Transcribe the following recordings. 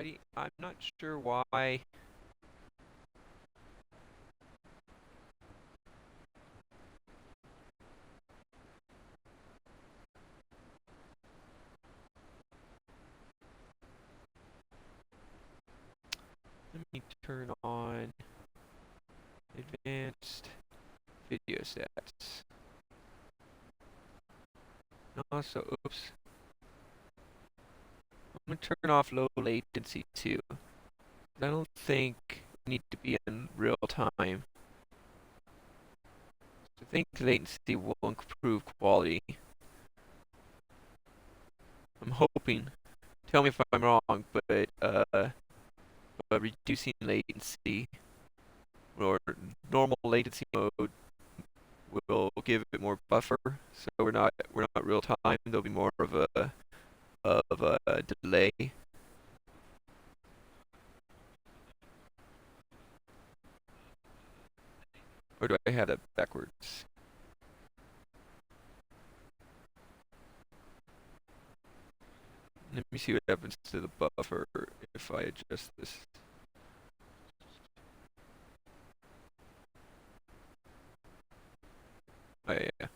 Alrighty, I'm not sure why. Let me turn on advanced video stats. Also, oops. I'm gonna turn off low latency too. I don't think we need to be in real time. I think latency will improve quality. I'm hoping. Tell me if I'm wrong, but reducing latency or normal latency mode will give it more buffer, so we're not real time. There'll be more of a delay. Or do I have that backwards? Let me see what happens to the buffer if I adjust this. Oh yeah, so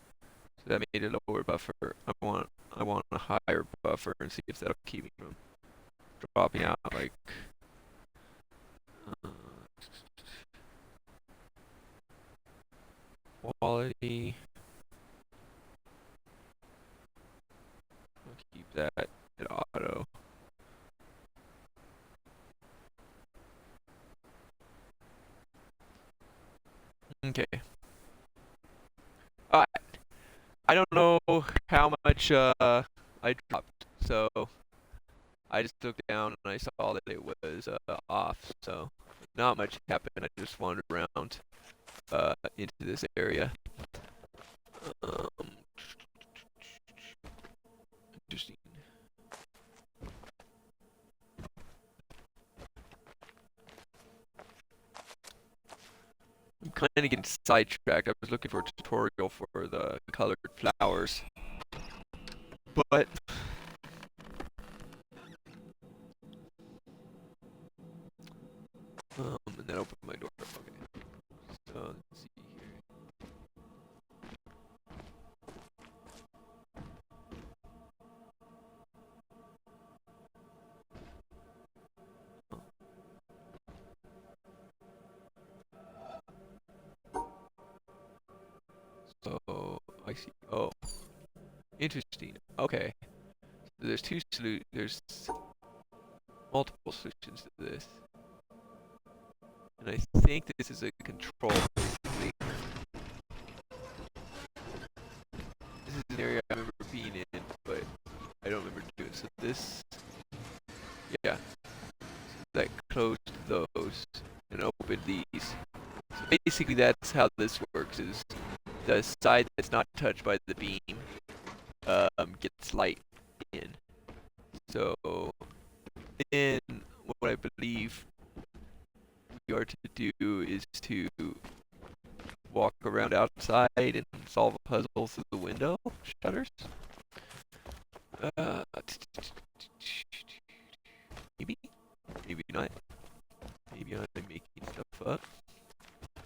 that made it a lower buffer. I want a higher buffer and see if that'll keep me from dropping out like. Uh, Quality. I'll keep that at auto. Okay. Alright. I don't know how much I dropped, so I just looked down and I saw that it was off. So not much happened. I just wandered around into this area. Um, Interesting. I'm kind of getting sidetracked. I was looking for a tutorial for the colored flowers, but and then opened my door. Okay, so let's see here. So I see. Oh, interesting. Okay, so there's multiple solutions to this, and I think this is a control basically. This is an area I remember being in, but I don't remember doing. So this, yeah, that closed those and opened these. So basically, that's how this works: is the side that's not touched by the beam gets light in. So then, what I believe we are to do is to walk around outside and solve a puzzle through the window shutters. Uh, maybe, maybe not. Maybe I'm making stuff up.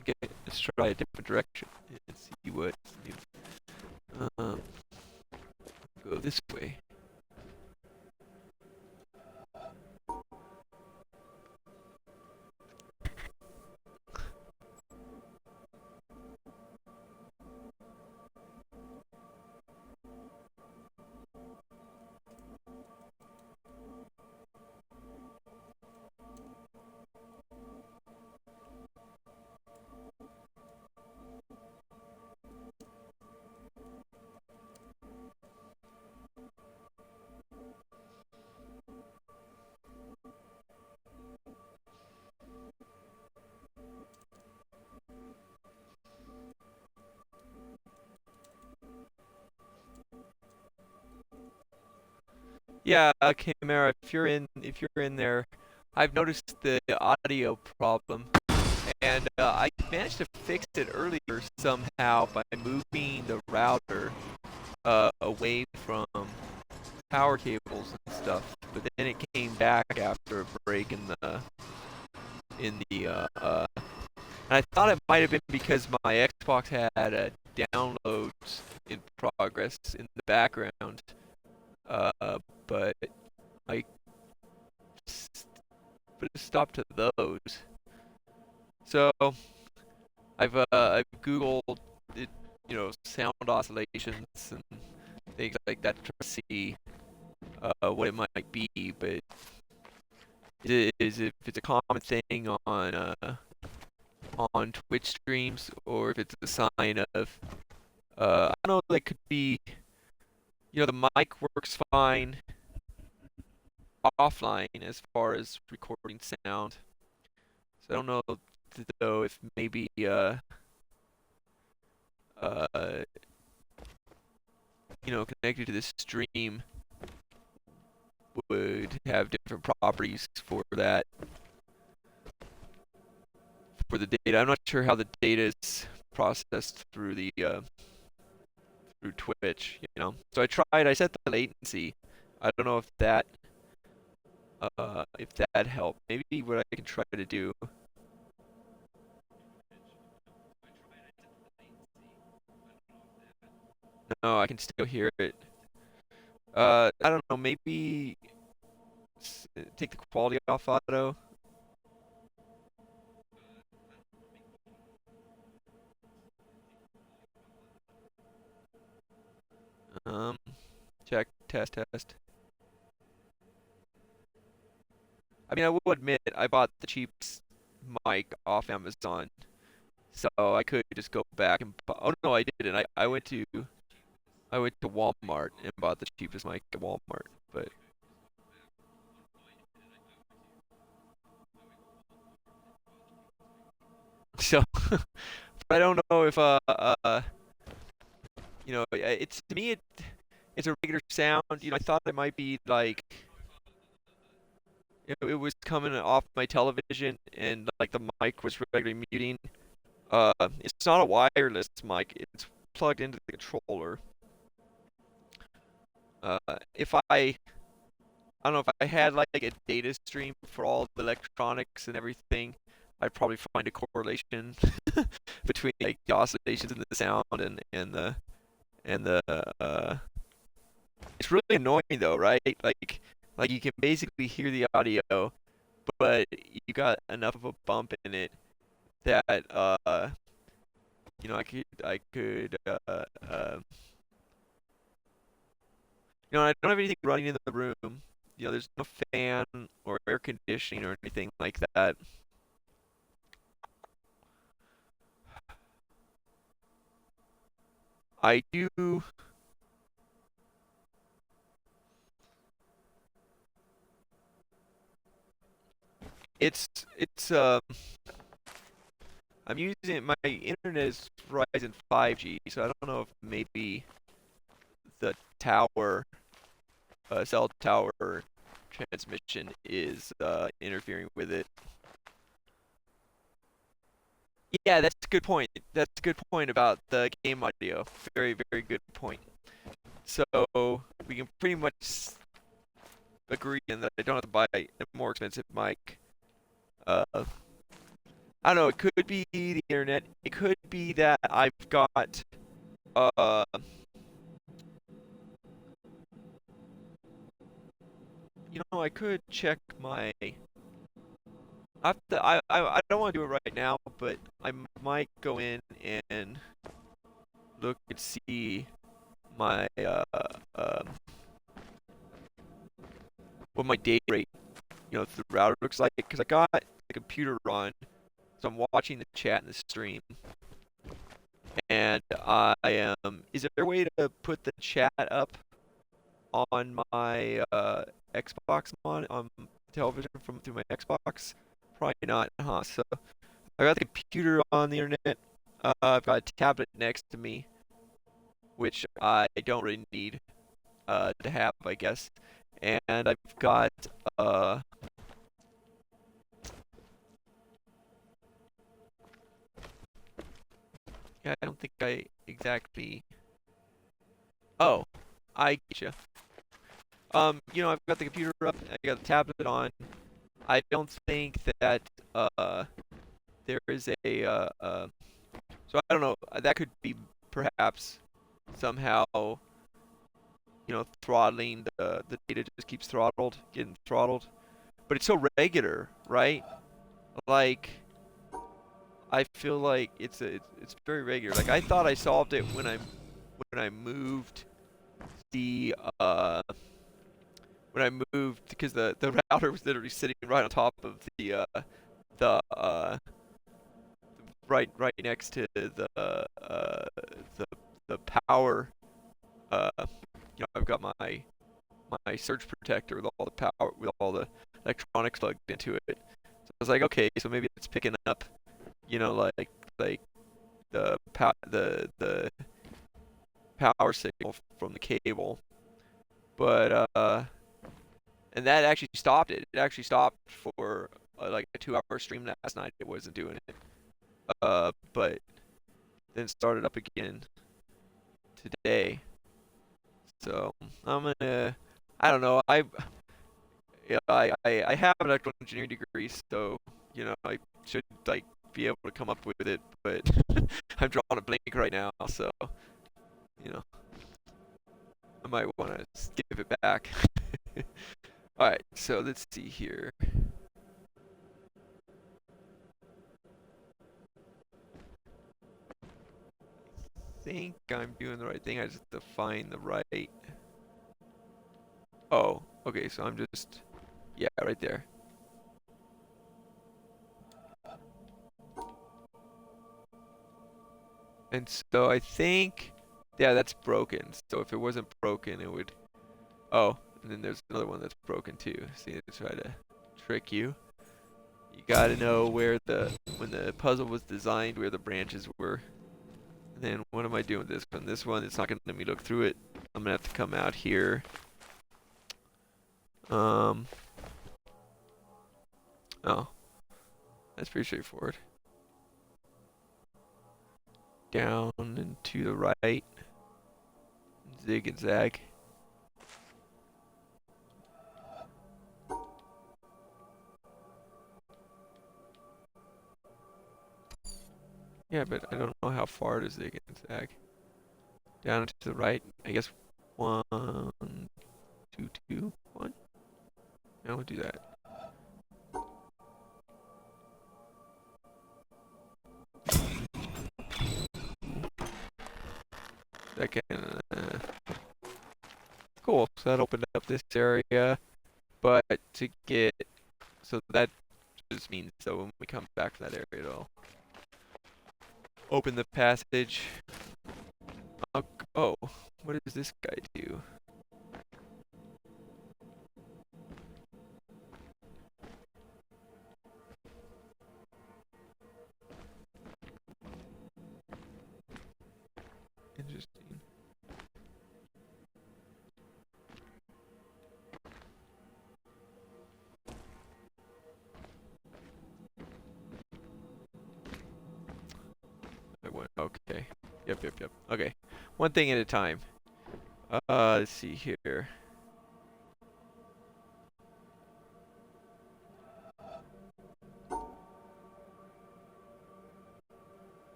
Okay, let's try a different direction and see what new. Um, Go this way. Yeah, Chimera, if you're in there, I've noticed the audio problem, and I managed to fix it earlier somehow by moving the router away from power cables and stuff, but then it came back after a break in the and I thought it might have been because my Xbox had downloads in progress in the background, but I put a stop to those. So I've Googled it, sound oscillations and things like that to see what it might be, but is if it's a common thing on Twitch streams or if it's a sign of I don't know, like could be the mic works fine offline as far as recording sound. So I don't know though if maybe uh connected to the stream would have different properties for that for the data. I'm not sure how the data is processed through the through Twitch, So I set the latency. I don't know if that helped. Maybe what I can try to do. No, I can still hear it. I don't know. Maybe take the quality off auto. Um, check test. I mean, I will admit I bought the cheapest mic off Amazon, so I could just go back and oh no, I didn't. I went to Walmart and bought the cheapest mic at Walmart, but so I don't know if it's to me it's a regular sound. I thought it might be like it was coming off my television and like the mic was regularly muting. It's not a wireless mic. It's plugged into the controller. If I don't know if I had like a data stream for all the electronics and everything, I'd probably find a correlation between like the oscillations in the sound and the it's really annoying though, right? Like you can basically hear the audio, but you got enough of a bump in it that I don't have anything running in the room. There's no fan or air conditioning or anything like that. I do. It's I'm using my internet is Verizon 5G, so I don't know if maybe the cell tower transmission is interfering with it. Yeah, that's a good point. That's a good point about the game audio. Very, very good point. So we can pretty much agree in that I don't have to buy a more expensive mic. I don't know. It could be the internet. It could be that I've got uh, I could check my. I don't want to do it right now, but I might go in and look and see my what my data rate, through the router looks like because I got the computer on, so I'm watching the chat in the stream, and I am. Is there a way to put the chat up on my Xbox on television from through my Xbox? Probably not, huh? So I got the computer on the internet. I've got a tablet next to me, which I don't really need to have, I guess. And I've got uh, yeah, I don't think I exactly. Oh, I get you. I've got the computer up, I got the tablet on. I don't think that uh, there is so I don't know. That could be perhaps somehow, throttling the data just keeps getting throttled. But it's so regular, right? Like I feel like it's very regular. Like I thought I solved it when I moved the when I moved because the router was literally sitting right on top of the right next to the the power. Uh, I've got my surge protector with all the power with all the electronics plugged into it. So I was like, okay, so maybe it's picking up, like the power signal from the cable, but and that actually stopped it. It actually stopped for like a 2 hour stream last night. It wasn't doing it, but then started up again today. So I'm gonna, I don't know. I have an electrical engineering degree, so I should like be able to come up with it, but I'm drawing a blank right now, so you know I might want to give it back. All right, so let's see here. Think I'm doing the right thing. I just have to find the right. Oh, okay. So I'm just, yeah, right there. And so I think, yeah, that's broken. So if it wasn't broken, it would. Oh, and then there's another one that's broken too. See, to try to trick you. You gotta know when the puzzle was designed, where the branches were. And then what am I doing with this one? This one, it's not gonna let me look through it. I'm gonna have to come out here. Um, oh, that's pretty straightforward. Down and to the right, zig and zag. Yeah, but I don't know how far to zig and zag. Down and to the right, I guess 1, 2, 2, 1. Yeah, we'll do that. Second. Cool. So that opened up this area, but to get so that just means so when we come back to that area, it'll open the passage. Oh, what does this guy do? Interesting. I went, okay. Yep. Okay. One thing at a time. Let's see here.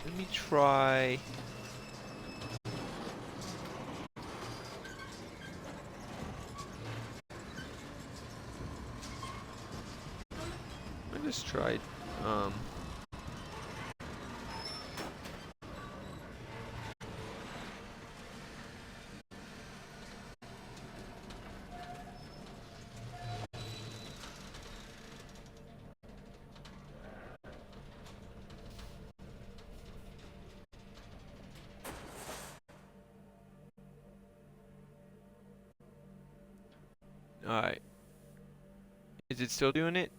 Let me try. I just tried. Um. All right. Is it still doing it?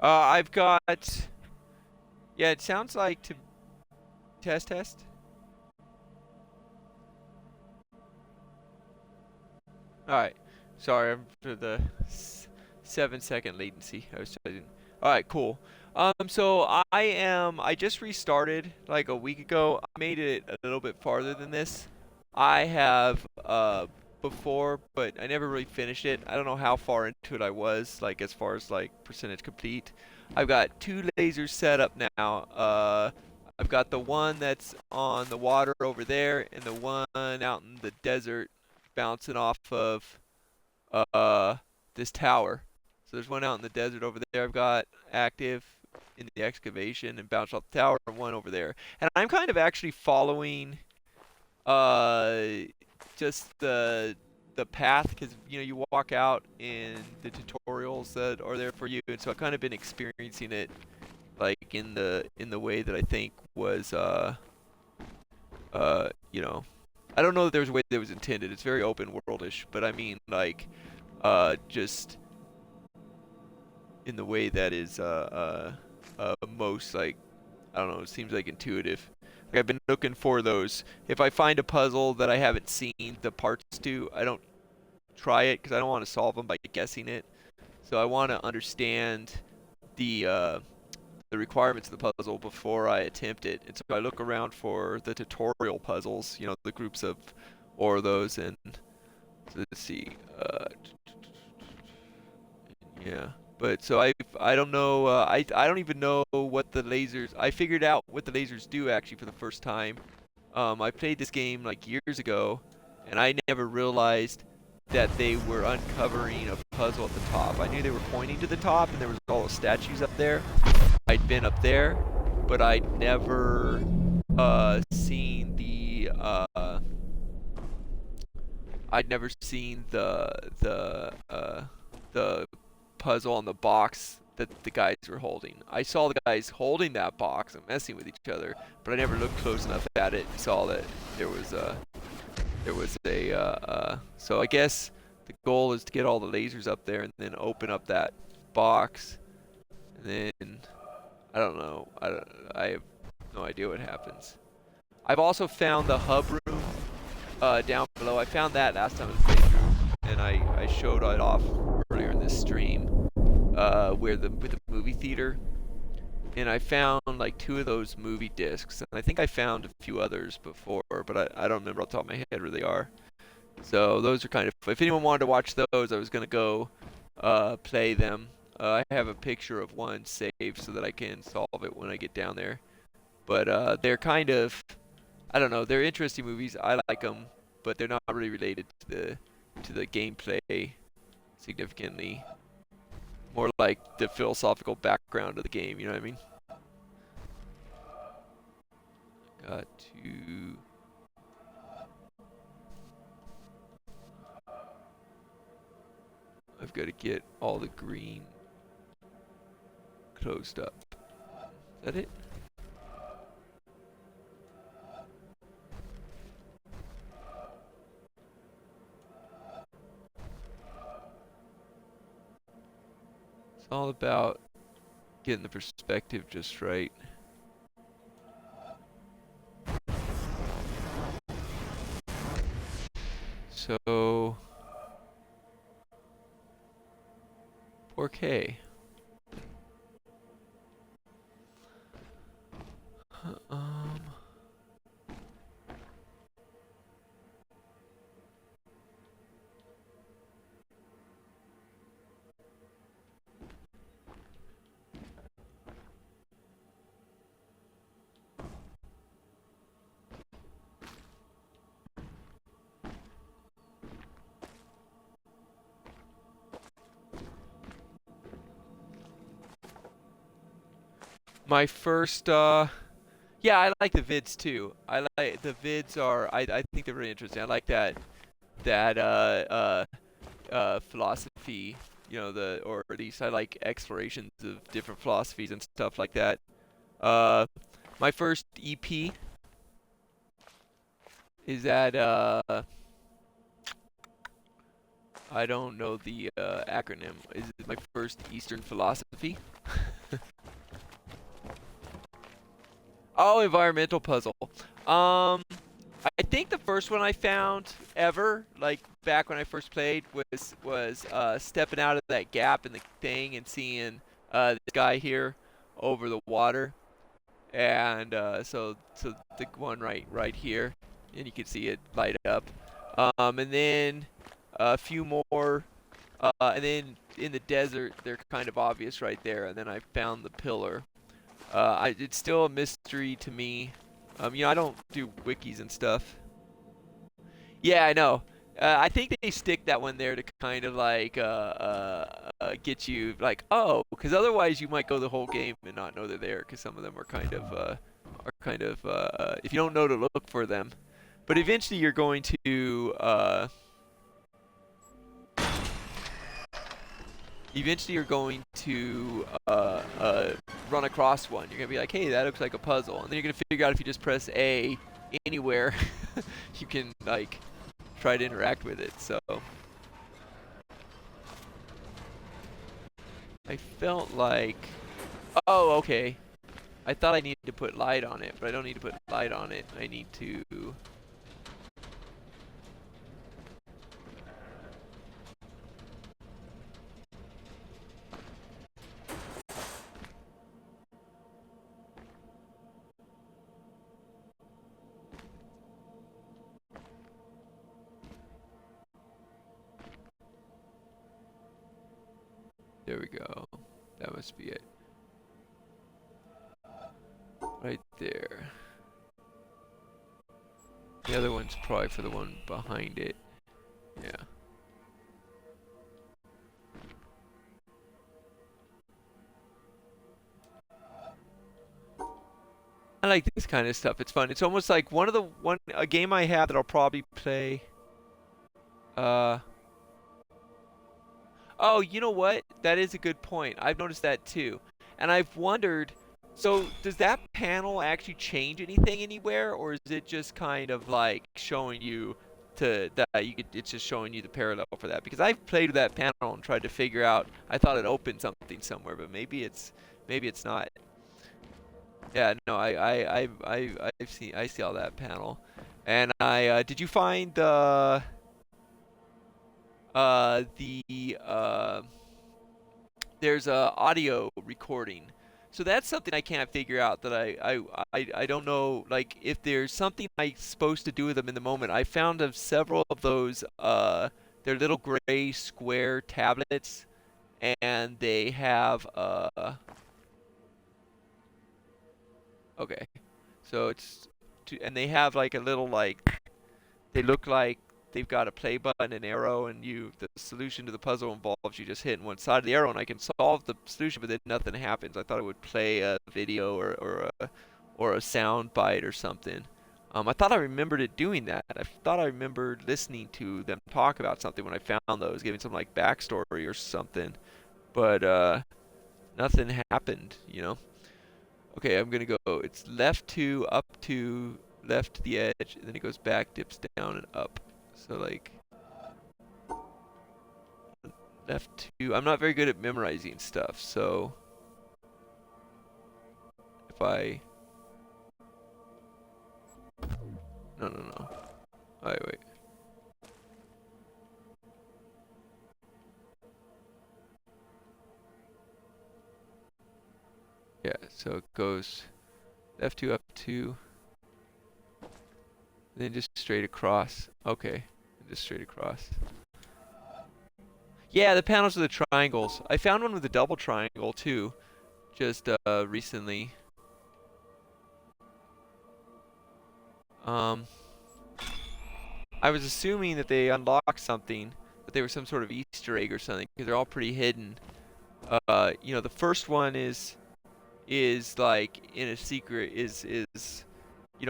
I've got. Yeah, it sounds like to test. All right. Sorry for the 7-second latency. I was trying. All right, cool. So I just restarted like a week ago. I made it a little bit farther than this. I have before, but I never really finished it. I don't know how far into it I was, like as far as like percentage complete. I've got two lasers set up now. I've got the one that's on the water over there, and the one out in the desert, bouncing off of uh this tower. So there's one out in the desert over there I've got active in the excavation and bounce off the tower, and one over there. And I'm kind of actually following uh just the path, because you walk out in the tutorials that are there for you, and so I've kind of been experiencing it like in the way that I think was you know, I don't know that there was a way that was intended. It's very open worldish, but I mean like just in the way that is most like, I don't know, it seems like intuitive. Like I've been looking for those. If I find a puzzle that I haven't seen the parts to, I don't try it because I don't want to solve them by guessing it. So I want to understand the uh, the requirements of the puzzle before I attempt it. And so I look around for the tutorial puzzles, the groups of or those, and so let's see. Yeah. But so I don't know, I don't even know what the lasers. I figured out what the lasers do actually for the first time. I played this game like years ago, and I never realized that they were uncovering a puzzle at the top. I knew they were pointing to the top, and there was all the statues up there. I'd been up there, but I'd never seen I'd never seen the puzzle on the box that the guys were holding. I saw the guys holding that box and messing with each other, but I never looked close enough at it and saw that there was a. So I guess the goal is to get all the lasers up there and then open up that box, and then I don't know. I have no idea what happens. I've also found the hub room down below. I found that last time I played through, and I showed it off earlier in this stream, where with the movie theater, and I found like two of those movie discs, and I think I found a few others before, but I don't remember off the top of my head where they are. So those are kind of, if anyone wanted to watch those, I was gonna go play them. I have a picture of one saved so that I can solve it when I get down there. But they're kind of, I don't know, they're interesting movies. I like them, but they're not really related to the gameplay significantly. More like the philosophical background of the game. You know what I mean? Got to. I've got to get all the green closed up. Is that it? It's all about getting the perspective just right. So, poor K. Um, my first, yeah, I like the vids too. I like the vids I think they're really interesting. I like that philosophy, or at least I like explorations of different philosophies and stuff like that. Uh, my first EP is that I don't know the acronym. Is it my first Eastern philosophy? Oh, environmental puzzle. Um, I think the first one I found ever, like back when I first played, was stepping out of that gap in the thing and seeing this guy here over the water, and so the one right here, and you can see it light up. And then a few more, and then in the desert they're kind of obvious right there. And then I found the pillar. It's still a mystery to me. I don't do wikis and stuff. Yeah, I know. I think they stick that one there to kind of like get you like, oh, because otherwise you might go the whole game and not know they're there, because some of them are kind of if you don't know to look for them. But eventually you're going to run across one. You're gonna be like, hey, that looks like a puzzle, and then you're gonna figure out if you just press A anywhere, you can like try to interact with it. So I felt like, oh, okay. I thought I needed to put light on it, but I don't need to put light on it. I need to. There we go. That must be it. Right there. The other one's probably for the one behind it. Yeah. I like this kind of stuff. It's fun. It's almost like a game I have that I'll probably play. Uh, oh, you know what? That is a good point. I've noticed that too. And I've wondered, so does that panel actually change anything anywhere, or is it just kind of like showing you it's just showing you the parallel for that? Because I've played with that panel and tried to figure out, I thought it opened something somewhere, but maybe it's not. Yeah, no, I see all that panel. And did you find the there's a audio recording. So that's something I can't figure out, that I don't know, like, if there's something I'm supposed to do with them in the moment. I found of several of those they're little gray square tablets, and they have okay. So and they have like a little, like, they look like they've got a play button and arrow, and the solution to the puzzle involves you just hitting one side of the arrow, and I can solve the solution, but then nothing happens. I thought it would play a video or a sound bite or something. I thought I remembered it doing that. I thought I remembered listening to them talk about something when I found those, giving some like backstory or something, but nothing happened. Okay, I'm gonna go. It's left two, up two, left to the edge, and then it goes back, dips down, and up. So like left two. I'm not very good at memorizing stuff, so if I no no no. Wait. Yeah, so it goes left two, up two, then just straight across. Okay, just straight across. Yeah, the panels are the triangles. I found one with a double triangle too, just recently. Um, I was assuming that they unlocked something, that they were some sort of Easter egg or something, because they're all pretty hidden. The first one is like in a secret, is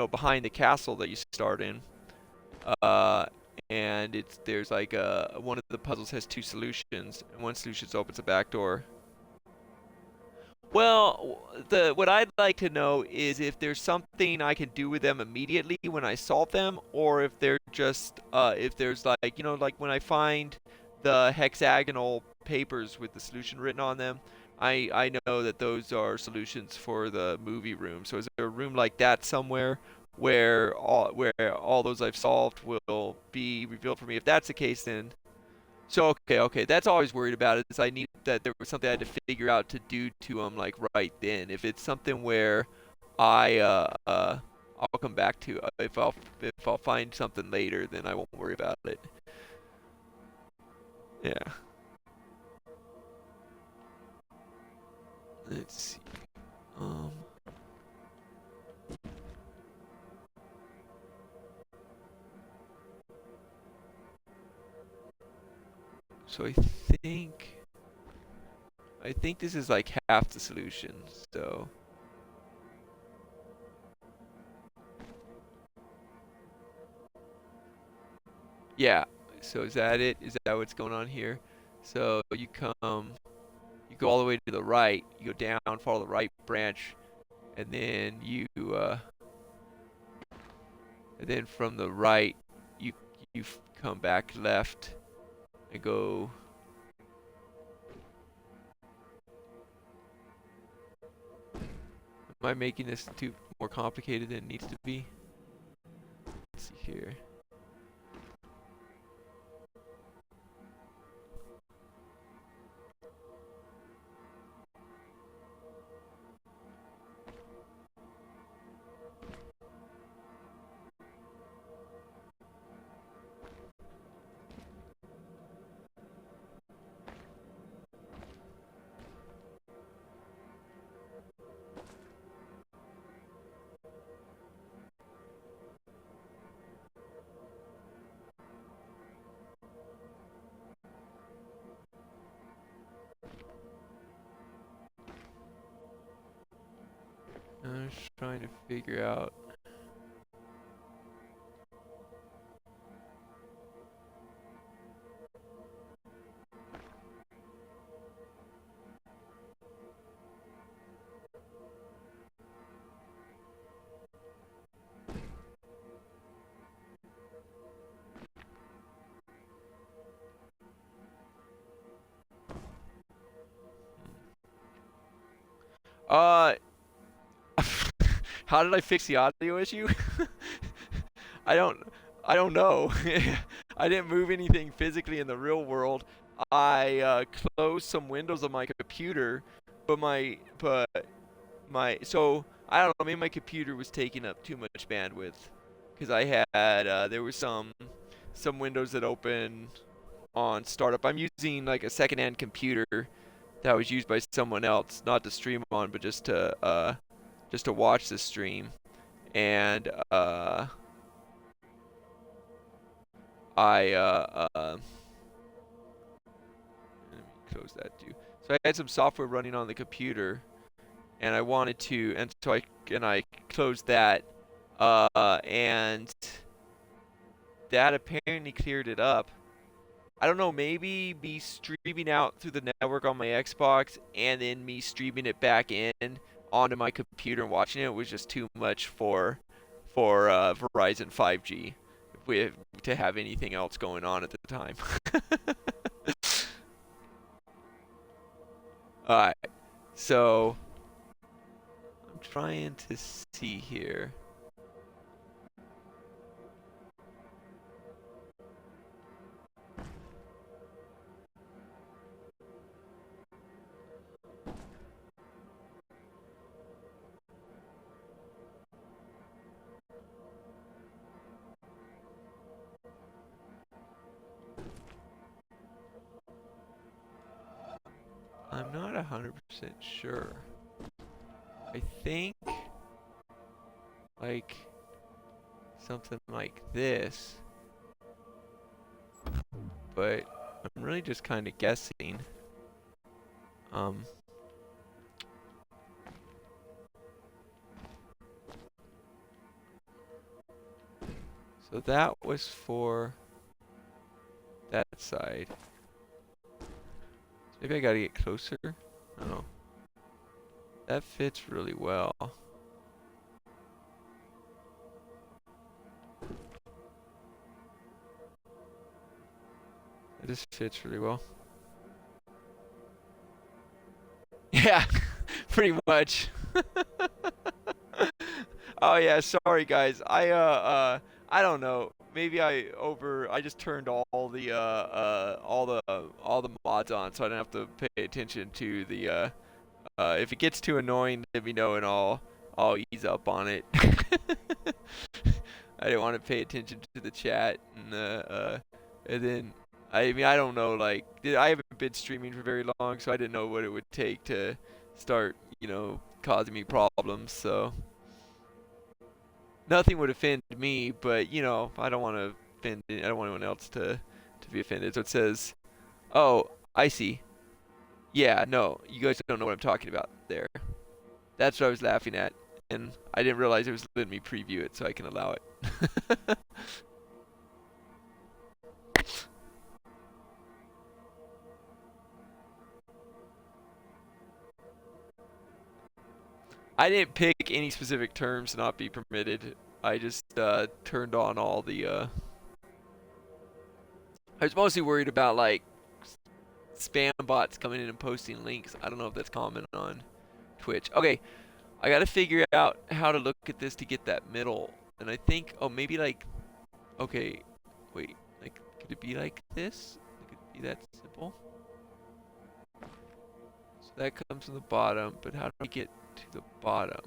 behind the castle that you start in. Uh, and there's like one of the puzzles has two solutions, and one solution opens a back door. Well, the what I'd like to know is if there's something I can do with them immediately when I solve them, or if they're just if there's like like when I find the hexagonal papers with the solution written on them, I know that those are solutions for the movie room. So is there a room like that somewhere where all those I've solved will be revealed for me? If that's the case, then So okay, that's always worried about it. Is I need that there was something I had to figure out to do to them like right then. If it's something where I I'll come back to if I'll find something later, then I won't worry about it. Yeah. Let's see. Um. So think I think this is like half the solution. So yeah. So is that it? Is that what's going on here? So you go all the way to the right. You go down, follow the right branch, and then and then from the right, you you come back left and go. Am I making this too more complicated than it needs to be? Let's see here. I'm just trying to figure out. Uh, how did I fix the audio issue? I don't I don't know. I didn't move anything physically in the real world. I closed some windows on my computer, but my so I don't know. Maybe my computer was taking up too much bandwidth because I had there was some windows that open on startup. I'm using like a secondhand computer that was used by someone else, not to stream on, but just to watch the stream. And I let me close that too. So I had some software running on the computer, and I wanted to, and so I closed that, and that apparently cleared it up. I don't know, maybe me streaming out through the network on my Xbox and then me streaming it back in onto my computer and watching it was just too much for Verizon 5G with to have anything else going on at the time. All right, so I'm trying to see here. I'm not 100% sure. I think like something like this, but I'm really just kind of guessing. Um, so that was for that side. Maybe I gotta get closer. I don't know. That fits really well. It just fits really well. Yeah, pretty much. Oh yeah, sorry guys. I don't know. maybe I just turned all the mods on, so I don't have to pay attention to the if it gets too annoying, let me know and I'll ease up on it. I didn't want to pay attention to the chat and then I mean I don't know, like I haven't been streaming for very long, so I didn't know what it would take to start causing me problems. So nothing would offend me, but I don't want to offend. I don't want anyone else to be offended. So it says, "Oh, I see. Yeah, no, you guys don't know what I'm talking about there." That's what I was laughing at, and I didn't realize it was letting me preview it, so I can allow it. I didn't pick any specific terms to not be permitted. I just turned on all the. I was mostly worried about like spam bots coming in and posting links. I don't know if that's common on Twitch. Okay, I gotta figure out how to look at this to get that middle. And I think, oh, maybe like, okay, wait, like, could it be like this? Could it be that simple? So that comes from the bottom, but how do we get to the bottom?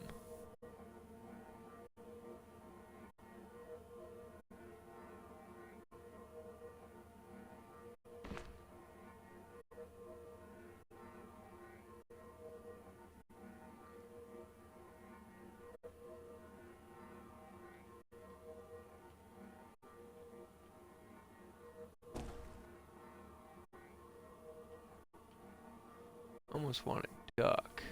Almost want a duck.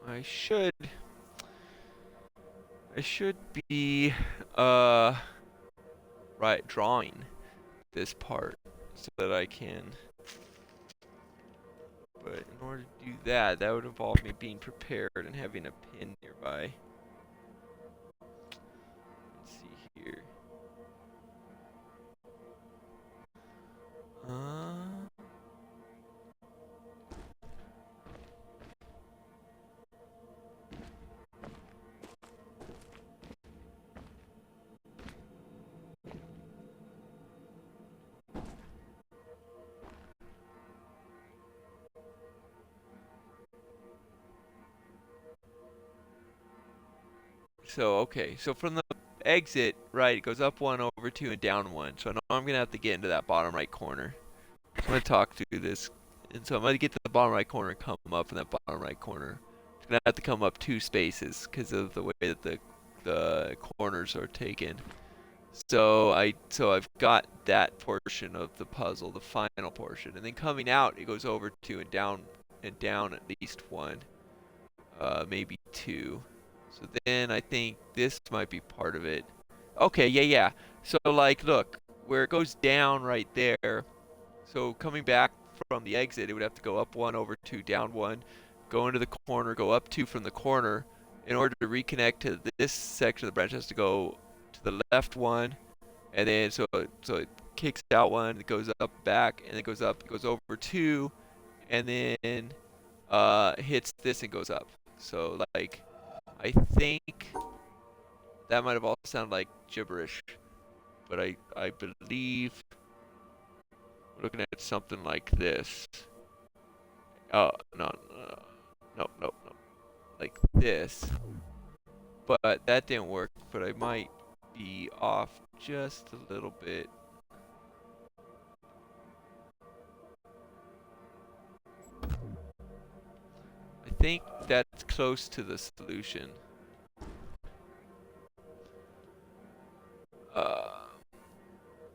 I should be right drawing this part so that I can, but in order to do that, that would involve me being prepared and having a pin nearby. Let's see here. So, okay, so from the exit, right, it goes up one, over two, and down one. So now I'm going to have to get into that bottom right corner. I'm going to talk through this. And so I'm going to get to the bottom right corner and come up in that bottom right corner. I'm going to have to come up 2 spaces because of the way that the corners are taken. So I've got that portion of the puzzle, the final portion. And then coming out, it goes over 2 and down at least 1. Maybe 2. So then I think this might be part of it. Okay, yeah. So like, look, where it goes down right there. So coming back from the exit, it would have to go up 1, over 2, down 1, go into the corner, go up 2 from the corner. In order to reconnect to this section of the branch, it has to go to the left 1, and then so it kicks out 1, it goes up, back, and it goes up, it goes over 2, and then hits this and goes up. So like, I think that might have all sounded like gibberish, but I believe we're looking at something like this. Oh, no, like this. But that didn't work, but I might be off just a little bit. I think that's close to the solution.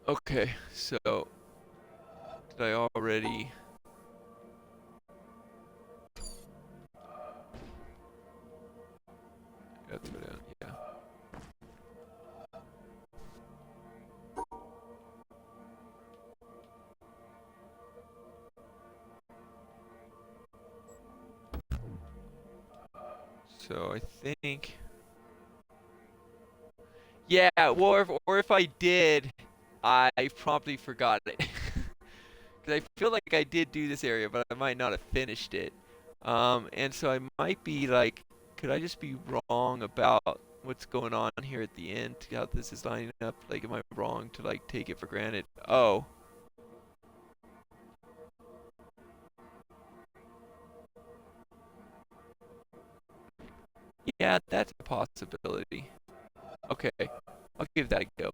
Okay, so did I already? That's go down. Yeah. So I think. Yeah, or if I did, I promptly forgot it. Because I feel like I did do this area, but I might not have finished it. And so I might be like Could I just be wrong about what's going on here at the end? How this is lining up? Like, am I wrong to like take it for granted? Oh, yeah, that's a possibility. Okay, I'll give that a go.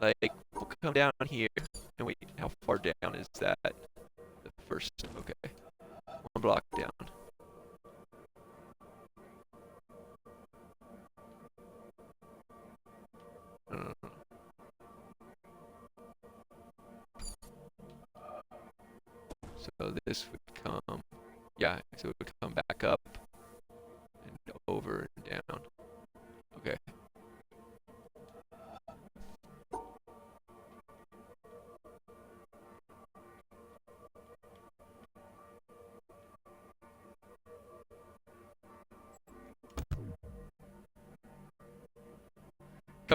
Like, we'll come down here and wait. How far down is that? The first. Okay, one block down. Uh, so this would come. Yeah, so it would come back up and over and down. Okay.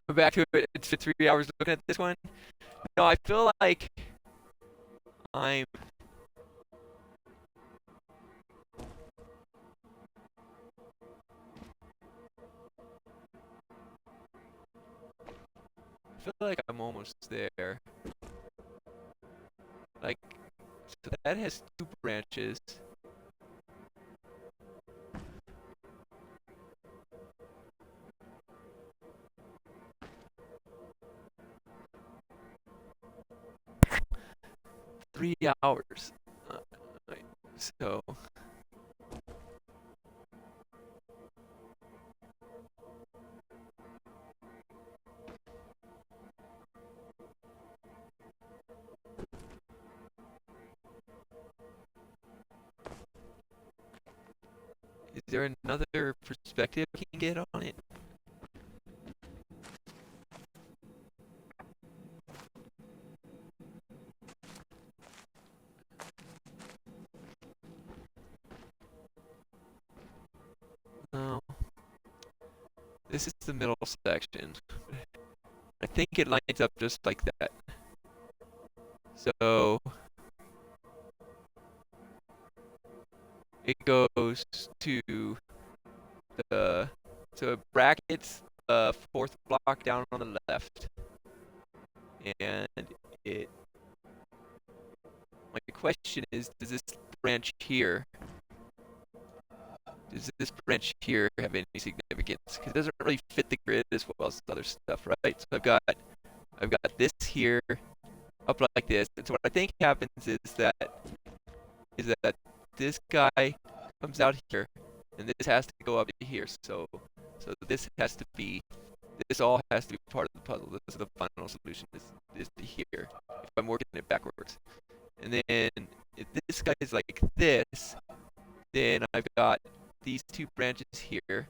Coming back to it, it's 3 hours looking at this one. No, I feel like I'm. I feel like I'm almost there. Like, so that has two branches. Three hours. Uh, so is there another perspective we can get on it? No. This is the middle section. I think it lines up just like that. So it goes to the so it brackets the fourth block down on the left, and it. My question is, does this branch here have any significance? Because it doesn't really fit the grid as well as the other stuff, right? So I've got this here up like this. And so what I think happens is that this guy comes out here, and this has to go up to here. So this all has to be part of the puzzle. This is the final solution is to here. If I'm working it backwards, and then if this guy is like this, then I've got these two branches here,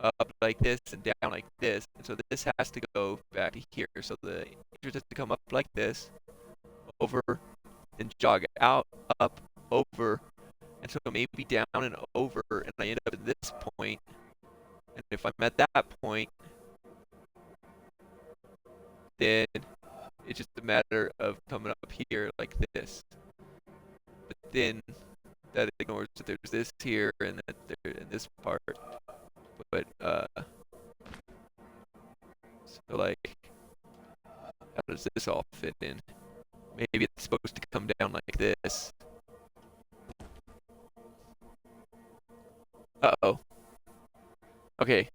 up like this and down like this. And so this has to go back to here. So the interest has to come up like this, over, and jog out, up, over, and so maybe down and over, and I end up at this point. And if I'm at that point, then it's just a matter of coming up here like this. But then that ignores that there's this here and that there in this part. But so like, how does this all fit in? Maybe it's supposed to come down like this. Uh-oh. Okay.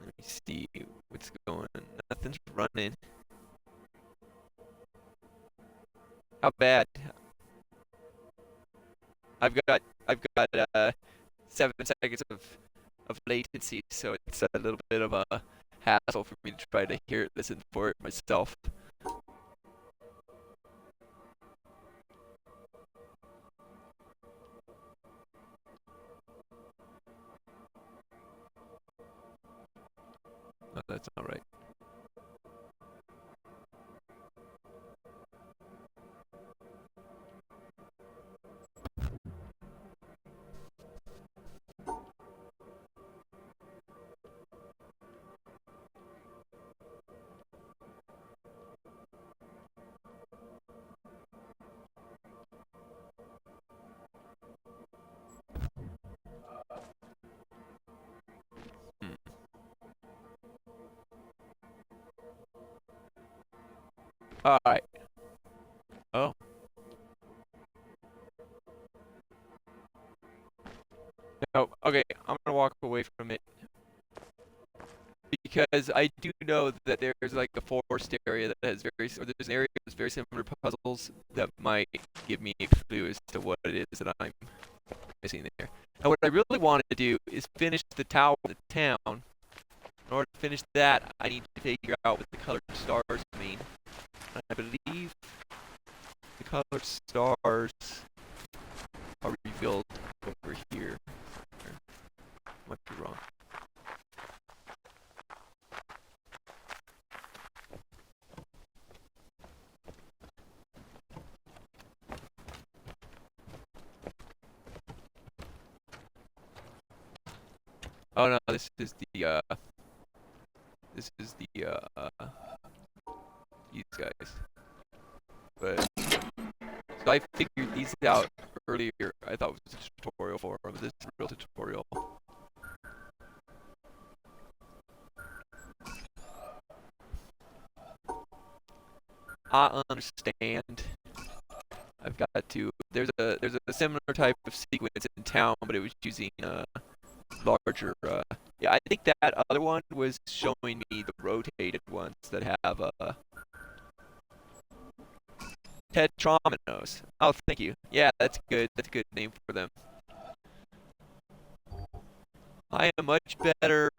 Let me see what's going on. Nothing's running. How bad? I've got 7 seconds of latency, so it's a little bit of a hassle for me to try to listen for it myself. No, that's not right. Alright. Oh. No. Okay, I'm gonna walk away from it. Because I do know that there's like a forest area that has or there's an area that's very similar puzzles that might give me a clue as to what it is that I'm missing there. Now, what I really want to do is finish the tower of the town. In order to finish that, I need to figure out what the colored stars mean. And I believe the colored stars are revealed over here. I might be wrong. Oh no, this is these guys. But so I figured these out earlier. I thought it was a tutorial for them. This is a real tutorial. I understand. I've got to. There's a similar type of sequence in town, but it was using larger. Yeah, I think that other one was showing me the rotated ones that have tetrominos. Oh, thank you. Yeah, that's good. That's a good name for them. I am much better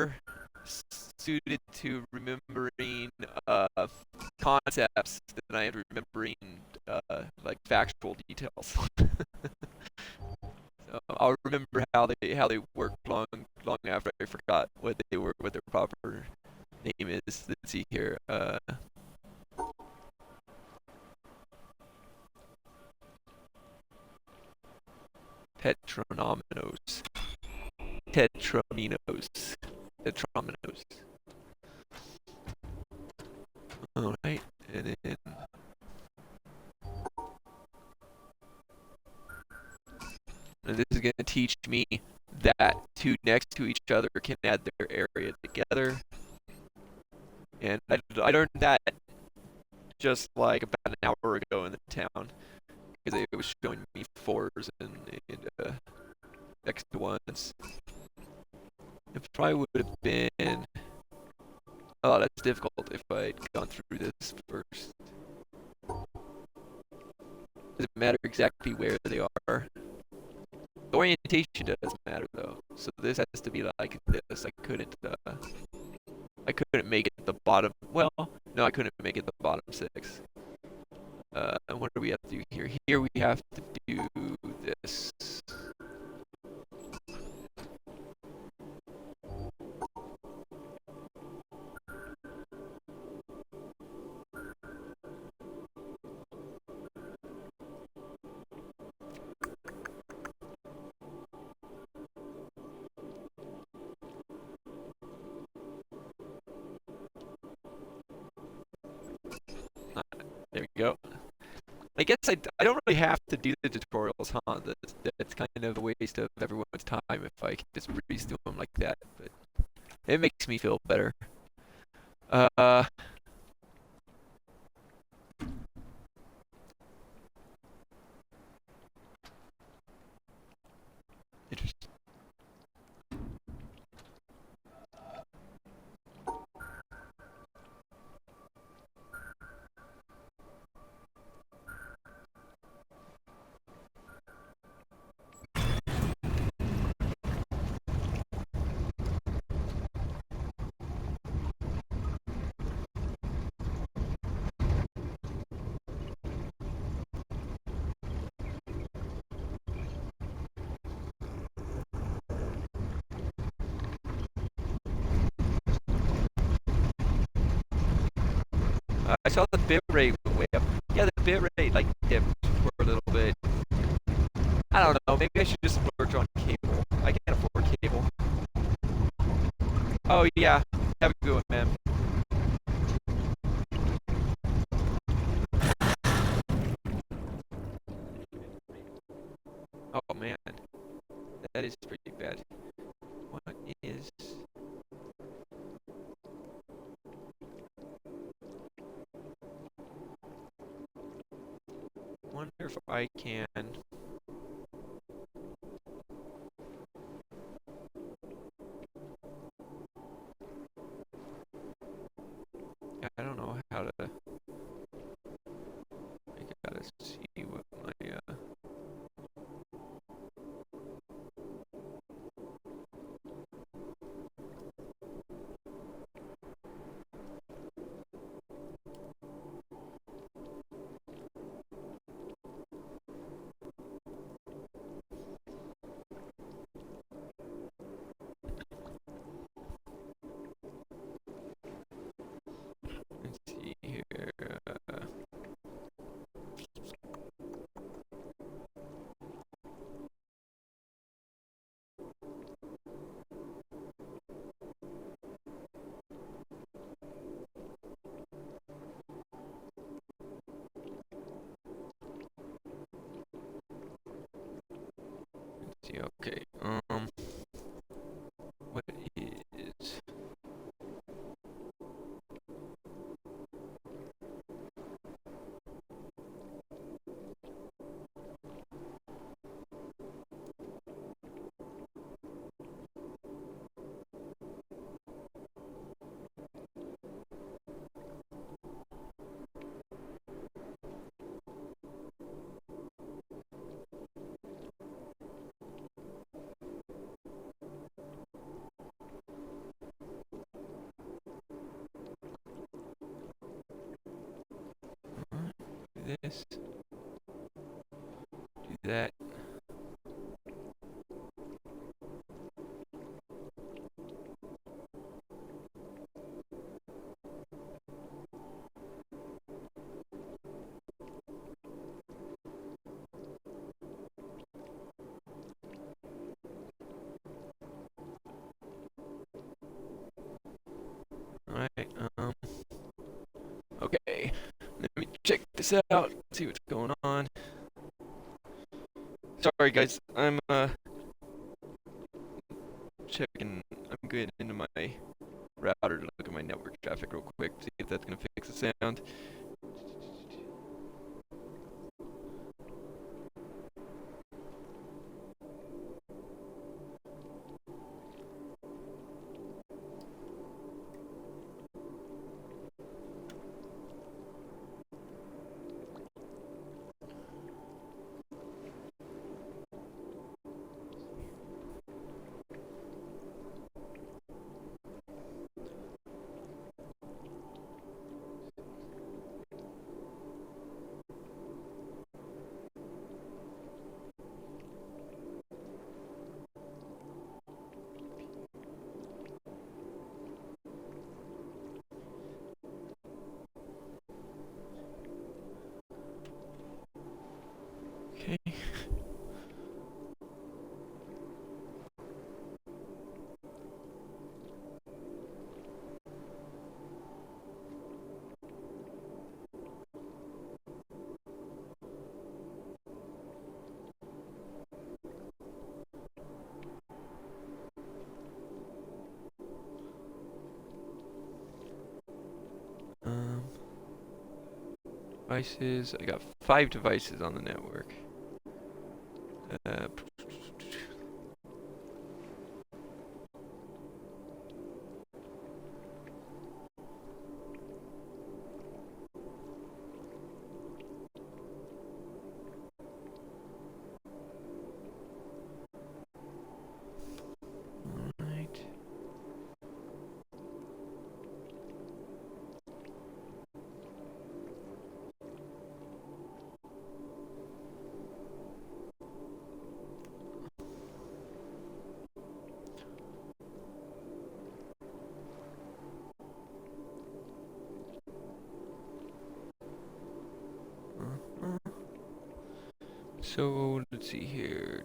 suited to remembering uh, concepts than I am remembering like factual details. So I'll remember how they work long after I forgot what their proper name is. Let's see here. Tetronominos. Tetrominos. Tetrominos. All right, and then and this is going to teach me that two next to each other can add their area together. And I learned that just like about an hour ago in the town because it was showing me fours and next to ones. It probably would have been. Oh, that's difficult if I'd gone through this first. Doesn't matter exactly where they are. The orientation doesn't matter though. So this has to be like this. I couldn't make it at the bottom. Well, no, I couldn't make it the bottom six. And what do we have to do here? Here we have to do this. There we go. I guess I don't really have to do the tutorials, huh? That's kind of a waste of everyone's time if I can just breeze through them like that. But it makes me feel better. Uh, interesting. I saw the bit rate went way up. Yeah, the bit rate like dipped for a little bit. I don't know. Maybe I should just splurge on cable. I can't afford cable. Oh yeah, have a good one, man. Oh man, that is pretty bad. What is? if I can. I don't know how to. I gotta see what my let's see here. Let's see. Okay. What is? Do this. Do that. Alright, okay. Let me check this out, see what's going on. Sorry guys, I'm checking, I'm getting into my router to look at my network traffic real quick, see if that's gonna fix the sound. Okay. Devices, I got 5 devices on the network. Alright. So, let's see here.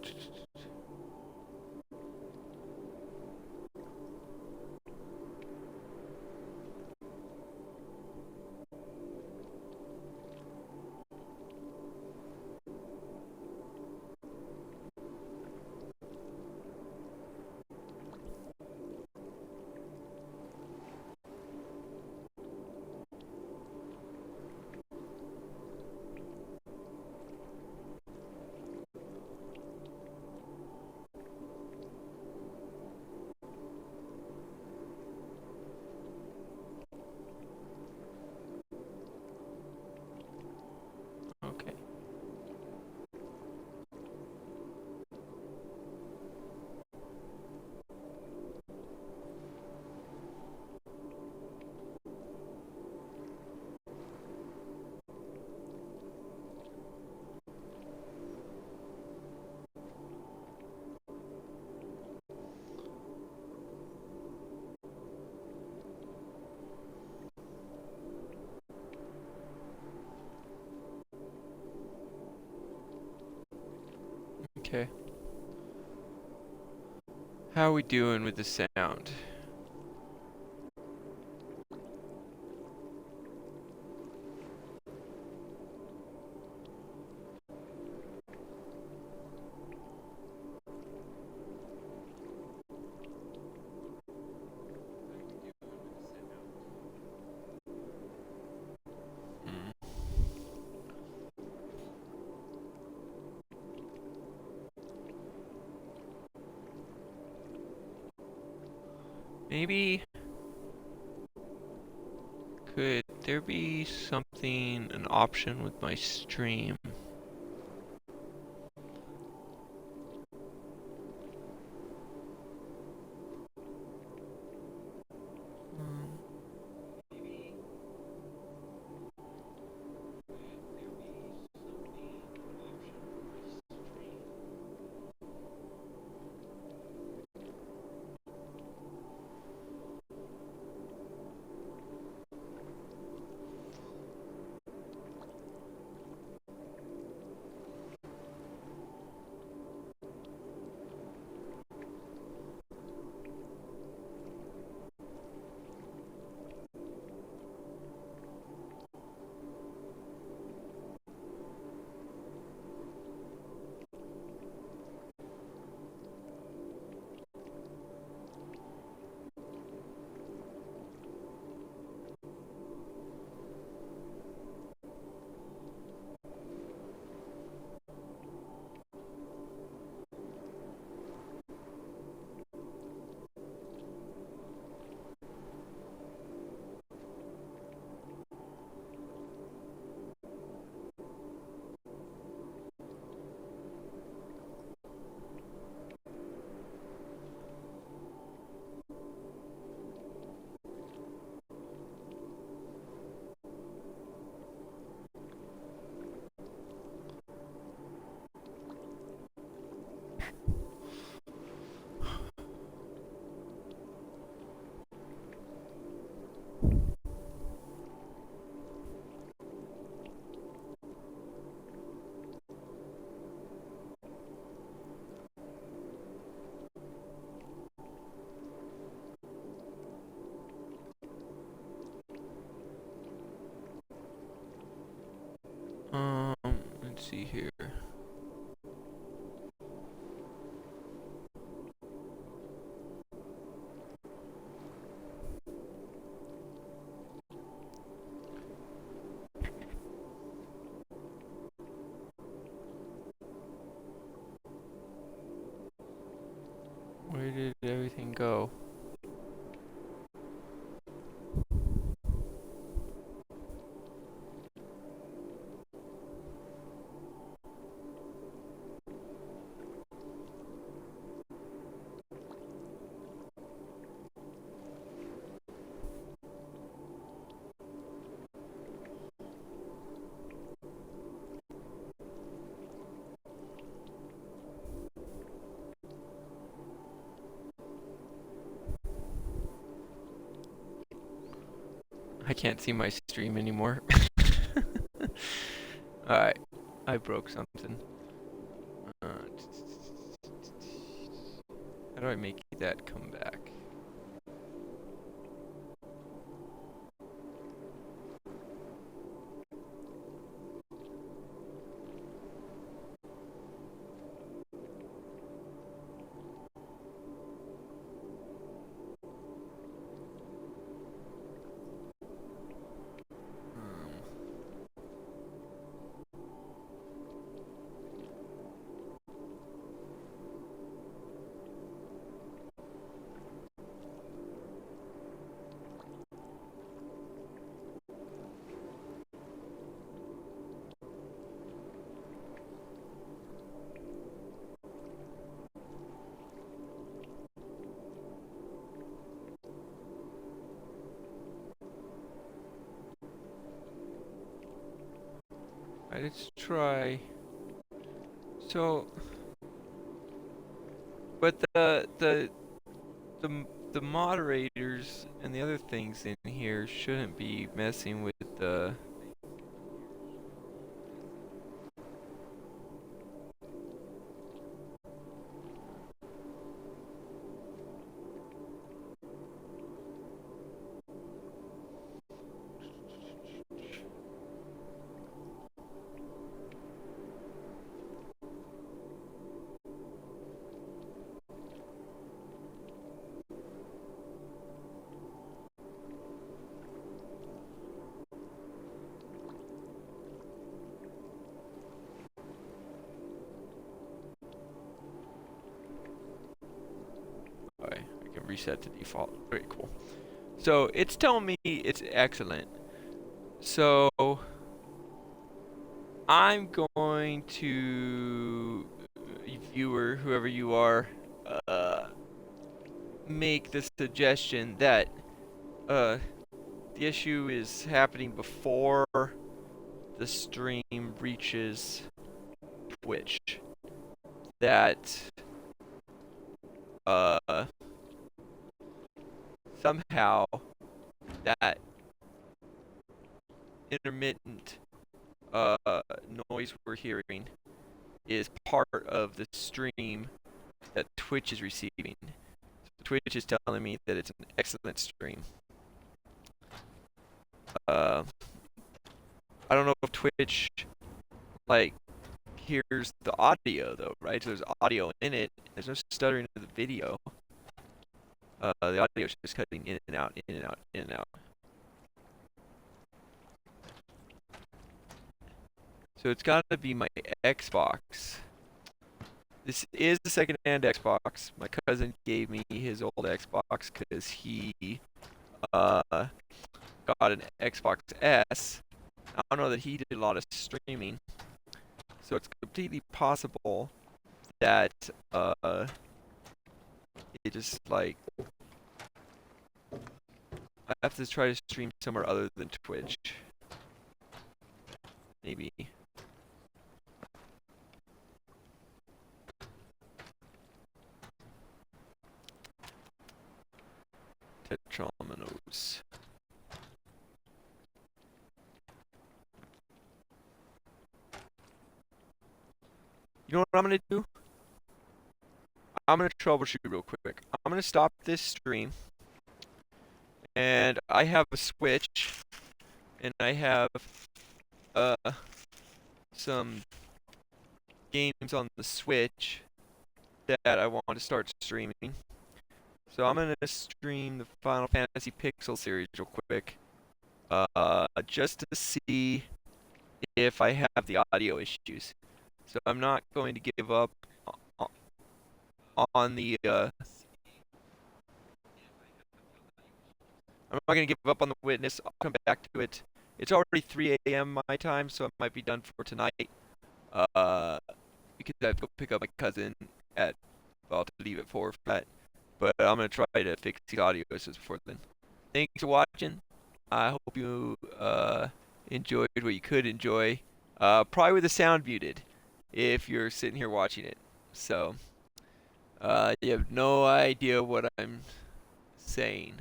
Okay. How are we doing with the sound? Hmm. Maybe could there be something, an option with my stream? Um, maybe could there be something, option with my stream? Um, let's see here. Where did everything go? I can't see my stream anymore. Alright, I broke something. How do I make that come back? Let's try. So, but the moderators and the other things in here shouldn't be messing with the. reset to default. Very cool. So it's telling me it's excellent. So I'm going to, viewer, whoever you are, make the suggestion that the issue is happening before the stream reaches Twitch. That somehow that intermittent noise we're hearing is part of the stream that Twitch is receiving. So Twitch is telling me that it's an excellent stream. I don't know if Twitch like hears the audio though, right? So there's audio in it. There's no stuttering of the video. The audio is just cutting in and out, in and out, in and out. So it's got to be my Xbox. This is the second-hand Xbox. My cousin gave me his old Xbox because he got an Xbox S. I don't know that he did a lot of streaming, so it's completely possible that it just like I have to try to stream somewhere other than Twitch. Maybe. Tetrominoes. You know what I'm gonna do? I'm gonna troubleshoot real quick. I'm gonna stop this stream, and I have a Switch, and I have some games on the Switch that I want to start streaming. So I'm gonna stream the Final Fantasy Pixel series real quick, just to see if I have the audio issues. So I'm not going to give up on the I'm not going to give up on the witness. I'll come back to it. It's already 3 a.m. my time, so I might be done for tonight. Because I have to go pick up my cousin at, well, to leave at 4 for that. But I'm going to try to fix the audio issues before then. Thanks for watching. I hope you enjoyed what you could enjoy. Probably with the sound muted if you're sitting here watching it. So, you have no idea what I'm saying.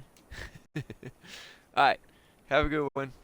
Alright, have a good one.